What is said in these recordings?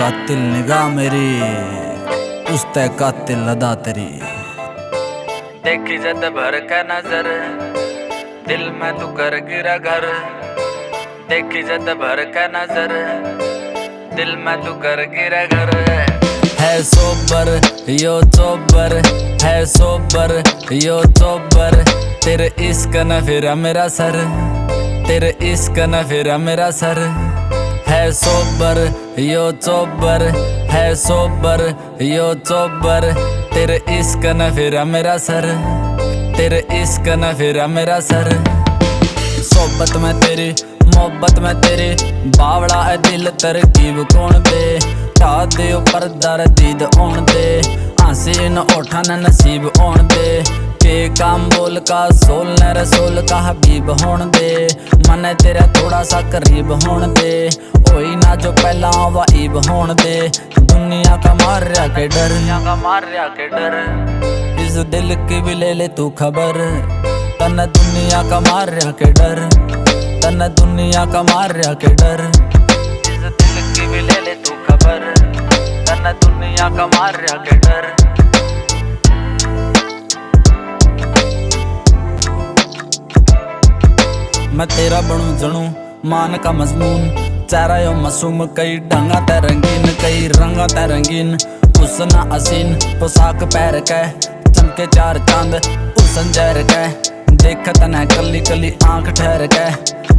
कातिल निगाह मेरी उस तय कातिल अदा तेरी। देखी जद भर के नजर दिल में तू कर गिरा घर। देखी जद भर के नजर दिल में तू कर गिरा घर। है सोबर यो चोबर है सोबर यो चोबर तेरे इश्क न फिरा मेरा सर। तेरे इश्क न फिरा मेरा सर। है सोबर यो चोबर है सोबर यो चोबर तेरे इश्क न फिरा मेरा सर। तेरे इश्क न फिरा मेरा सर। सोबत में तेरी मोहब्बत में तेरी बावड़ा है दिल तरकीब कौन दे। टा दे ऊपर दर दीद ओन दे आंसी न ओठा न नसीब ओन दे। के काम बोल का सोल न रसोल का हबीब होन दे। मन तेरा थोड़ा सा करीब होन दे ओही ना जो पहला वाइब होन दे। दुनिया का मारिया के डर का मारिया के डर इस दिल की भी ले ले तू खबर। तन दुनिया का मारिया के डर तन दुनिया का मारिया के डर इस दिल की भी ले ले तू खबर। तन दुनिया का मारिया के डर। मैं तेरा बनूं जनूं मान का मजमून चेहरा यो मासूम कई ढंगा ते रंगीन कई रंगा ते रंगीन। हुस्न हसीन पोशाक पहर के चमके चार चांद हुस्न जहर के। देख तने कली कली आंख ठहर के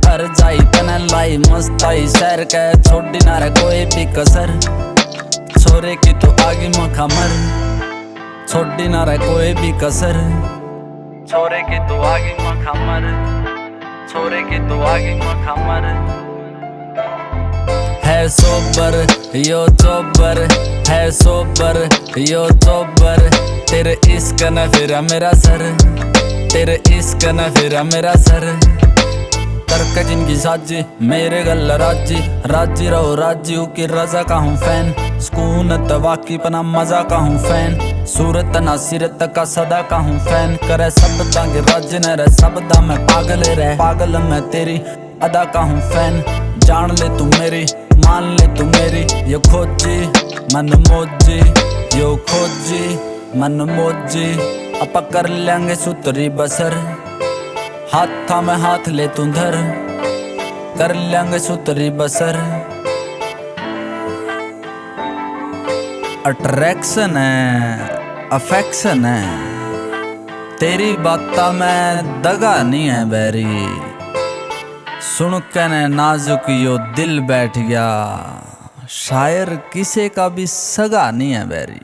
हर जाई तने लाई मस्ताई सैर के। छोड़ी ना रे कोई भी कसर छोरे की तो आगे मखा मर। छोड़ी ना रे कोई भी कसर छोरे की तो आगे मखा मर। छोरे की तो आगे मखा मर। है सोबर यो चोबर है सोबर यो चोबर तेरे इश्क न फिरा मेरा सर। तेरे इश्क न फिरा मेरा सर। करके जिनकी साजी मेरे गल राजी राजी रहो राजी की रजा का हूँ फैन। सुकून तवाकी पना मजा का हूँ फैन। सूरत ना सीरत का सदा का हूँ फैन। करे सब तंग राज न रह सब दा मैं पागल रह पागल मैं तेरी अदा का हूँ फैन। जान ले तू मेरी मान ले तू मेरी यो खोजी मन मोजी यो खोजी मन मोजी अपा कर लेंगे सुतरी बसर। हाथा में हाथ ले तू धर कर लेंगे सुतरी बसर। अट्रैक्शन है अफेक्शन है तेरी बाता में दगा नहीं है बैरी। सुन के ने नाजुक यो दिल बैठ गया शायर किसे का भी सगा नहीं है बैरी।